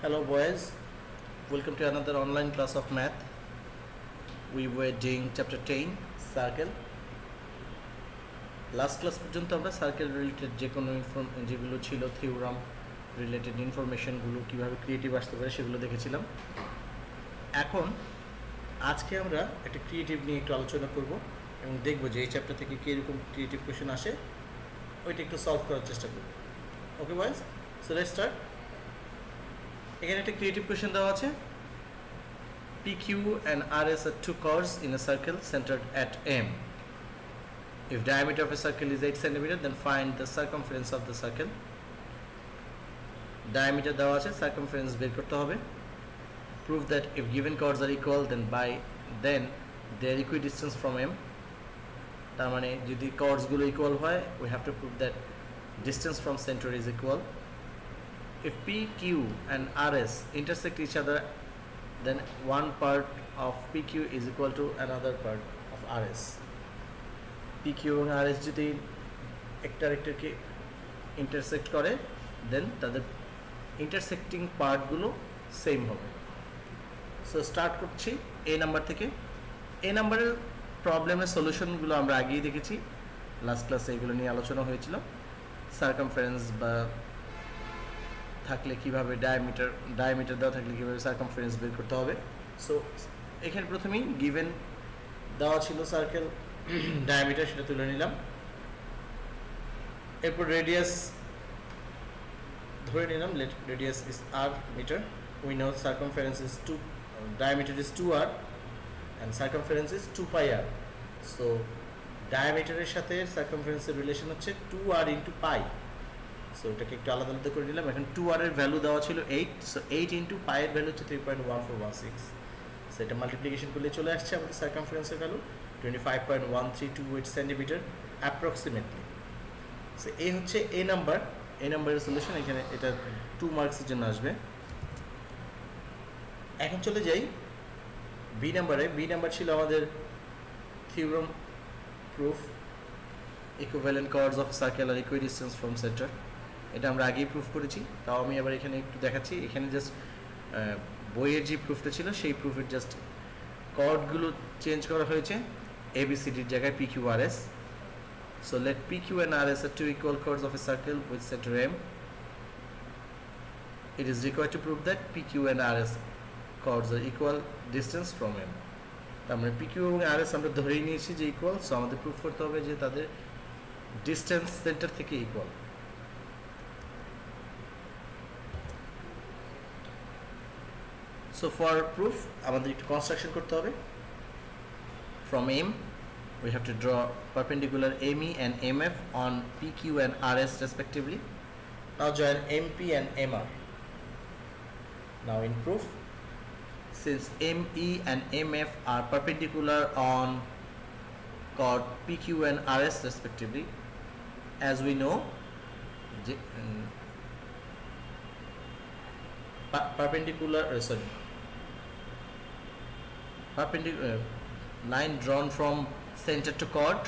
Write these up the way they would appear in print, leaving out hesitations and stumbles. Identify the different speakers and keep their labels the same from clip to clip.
Speaker 1: Hello boys, welcome to another online class of math. We were doing chapter 10 circle. Last class পর্যন্ত আমরা circle related যে কোনো যেগুলো ছিল থিওরাম রিলেটেড ইনফরমেশনগুলো কিভাবে ক্রিয়েটিভ আসতে পারে সেগুলো দেখেছিলাম। এখন আজকে আমরা একটা ক্রিয়েটিভ নিয়ে একটু আলোচনা করব এবং দেখব যে এই চ্যাপ্টার থেকে কি এরকম ক্রিয়েটিভ কোশ্চেন আসে ওইটা একটু সলভ করার চেষ্টা করব। ওকে বয়েজ, সো লেটস স্টার্ট। এখানে একটা ক্রিয়েটিভ কোশ্চেন দেওয়া আছে। PQ and RS are two chords in a circle centered at M. If diameter of a circle is 8 cm, then find the circumference of the circle. Diameter দেওয়া আছে, circumference বের করতে হবে। Prove that if given chords are equal, then they are equidistant from M. তার মানে যদি chords গুলো equal হয়, we have to prove that distance from center is equal. If PQ and RS intersect each other, then one part of PQ is equal to another part of RS. PQ and RS যদি একটা আরেকটাকে intersect করে, then তাদের intersecting part গুলো same হবে। So start করছি এই number থেকে। এই নাম্বারের প্রবলেমের সলিউশনগুলো আমরা আগেই দেখেছি, লাস্ট ক্লাসে এগুলো নিয়ে আলোচনা হয়েছিল। সার্কামফারেন্স বা থাকলে কিভাবে ডায়ামিটার দেওয়া থাকলে কিভাবে সার্কামফারেন্স বের করতে হবে। সো এখানে প্রথমেই গিভেন দেওয়া ছিল সার্কেল ডায়ামিটার, সেটা তুলে নিলাম। এরপর রেডিয়াস ধরে নিলাম, radius is r meter. We know circumference is 2, diameter is 2r and circumference is 2 pi r. So ডায়ামিটারের সাথে সার্কামফারেন্সের রিলেশন হচ্ছে 2r into pi. সো এটাকে একটু আলাদা আলাদা করে নিলাম। এখন 2r এর ভ্যালু দেওয়া ছিল 8, সো 8 into pi এর ভ্যালু হচ্ছে 3.1416। সো এটা মাল্টিপ্লিকেশন করলে চলে আসছে আমাদের সার্কামফারেন্সের ভ্যালু 25.1328 সেন্টিমিটার অ্যাপ্রক্সিমেটলি। সো এই হচ্ছে এ নাম্বার, এই নাম্বারের সলিউশন। এখানে এটা 2 মার্কসের জন্য আসবে। এখন চলে যাই বি নাম্বারে। বি নাম্বার ছিল আমাদের theorem proof, equivalent chords of circle আর ইকুইডিস্টেন্স ফ্রম সেন্টার। এটা আমরা আগেই প্রুফ করেছি, তাও আমি আবার এখানে একটু দেখাচ্ছি। এখানে জাস্ট বইয়ের যে প্রুফটা ছিল সেই প্রুফের জাস্ট কর্ডগুলো চেঞ্জ করা হয়েছে, ABCDর জায়গায় PQRS। So let PQ and RS are two equal chords of a circle with center M. It is required to prove that PQ and RS chords are equal distance from M. তার মানে PQ এবং RS আমরা ধরেই নিয়েছি যে equal. So আমাদের proof করতে হবে যে তাদের ডিস্টেন্স সেন্টার থেকে ইকুয়াল। সো ফর প্রুফ আমাদের একটু কনস্ট্রাকশন করতে হবে। From M we have to draw perpendicular ME and MF on PQ and RS respectively. Now join MP and MR. Now in proof, since ME and MF are perpendicular on chord PQ and RS respectively, as we know, perpendicular line drawn from center to chord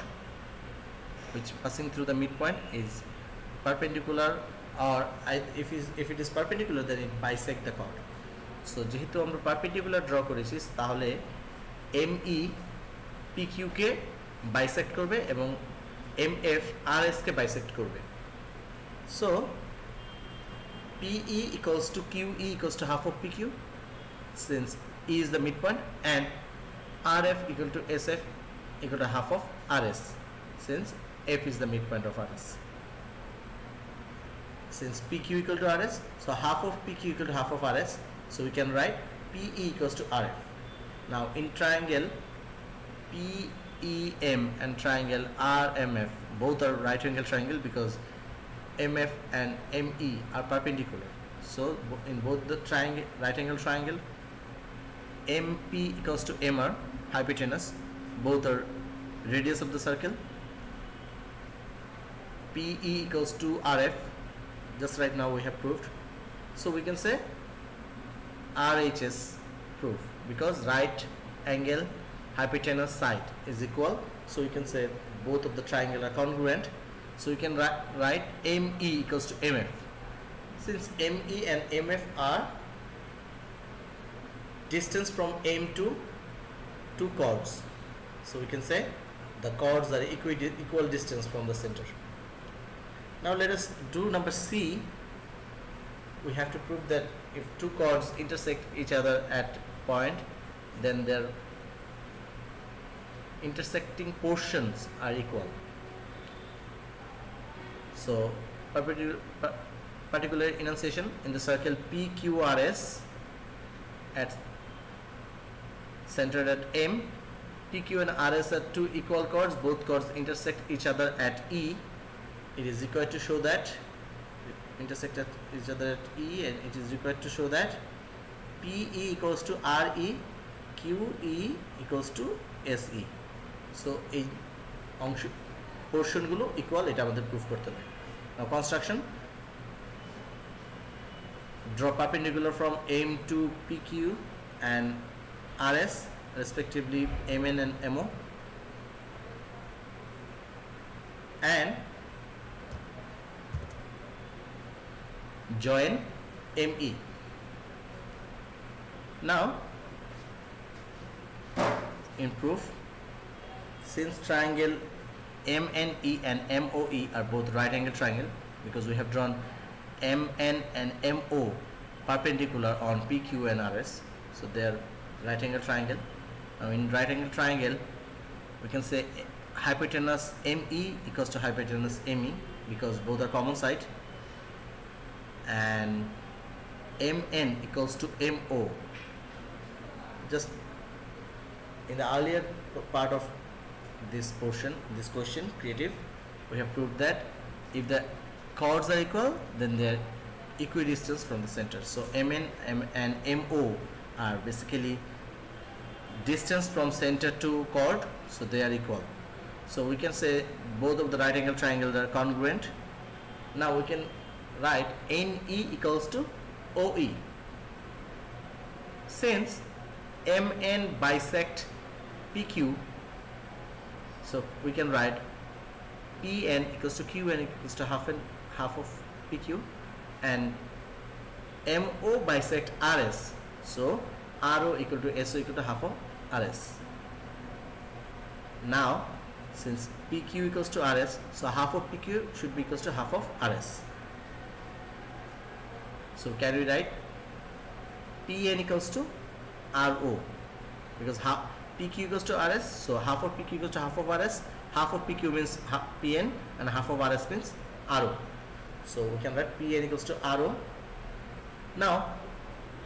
Speaker 1: which passing through the midpoint is perpendicular, or if it is perpendicular then it bisect the chord. So যেহেতু আমরা perpendicular draw করেছি তাহলে ME PQ কে bisect করবে এবং MF RS কে bisect করবে। So PE equals to QE equals to half of PQ since E is the midpoint, and RF equal to SF equal to half of RS since F is the midpoint of RS. Since PQ equal to RS, so half of PQ equal to half of RS. So we can write PE equals to RF. Now in triangle PEM and triangle RMF, both are right angle triangle because MF and ME are perpendicular. So in both the triangle, right angle triangle, MP equals to MR, hypotenuse, both are radius of the circle. PE equals to RF, just right now we have proved. So we can say RHS proof because right angle hypotenuse side is equal, so you can say both of the triangle are congruent. So you can write ME equals to MF. Since ME and MF are distance from M to two chords. So we can say the chords are equal distance from the center. Now let us do number C. We have to prove that if two chords intersect each other at point, then their intersecting portions are equal. So particular enunciation in the circle PQRS at centered at M. PQ and RS are two equal chords. Both chords intersect each other at E. It is required to show that intersect at each other at E, and it is required to show that PE equals to RE, QE equals to SE. So এই অংশ portion গুলো equal, এটা আমাদের proof করতে হবে. Now construction: draw perpendicular from M to PQ and RS, respectively MN and MO, and join ME. Now in proof, since triangle MNE and MOE are both right angle triangle, because we have drawn MN and MO perpendicular on PQ and RS, so they are right angle triangle. Now in right angle triangle, we can say hypotenuse ME equals to hypotenuse ME, because both are common side, and MN equals to MO. Just in the earlier part of this portion, this question creative, we have proved that if the chords are equal, then they are equidistant from the center. So MN and MO are basically distance from center to chord, so they are equal. So we can say both of the right angle triangles are congruent. Now we can write NE equals to OE. Since MN bisect PQ, so we can write PN equals to QN equals to half of PQ, and MO bisect RS, so RO equal to SO equal to half of RS. Now since PQ equals to RS, so half of PQ should be equals to half of RS. So can we write PN equals to RO, because PQ equals to RS, so half of PQ equals to half of RS. Half of PQ means PN and half of RS means RO. So we can write PN equals to RO. Now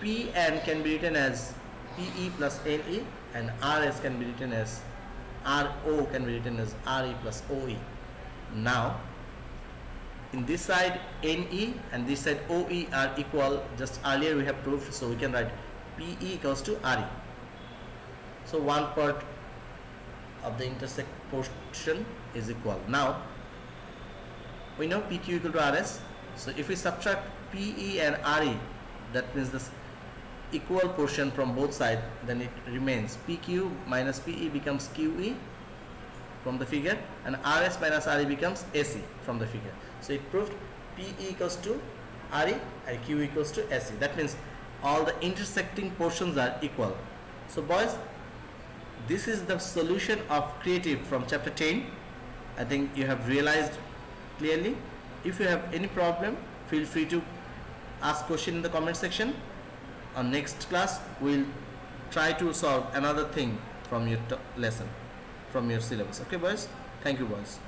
Speaker 1: PN can be written as PE plus NE, and RS can be written as RO can be written as RE plus OE. Now in this side NE and this side OE are equal, just earlier we have proved, so we can write PE equals to RE. So one part of the intersect portion is equal. Now we know PQ equal to RS, so if we subtract PE and RE, that means this equal portion from both sides, then it remains PQ minus PE becomes QE from the figure, and RS minus RE becomes SE from the figure. So it proved PE equals to RE and Q equals to SE. That means all the intersecting portions are equal. So boys, this is the solution of creative from chapter 10. I think you have realized clearly. If you have any problem, feel free to ask question in the comment section. On next class, we'll try to solve another thing from your lesson, from your syllabus. Okay boys, thank you boys.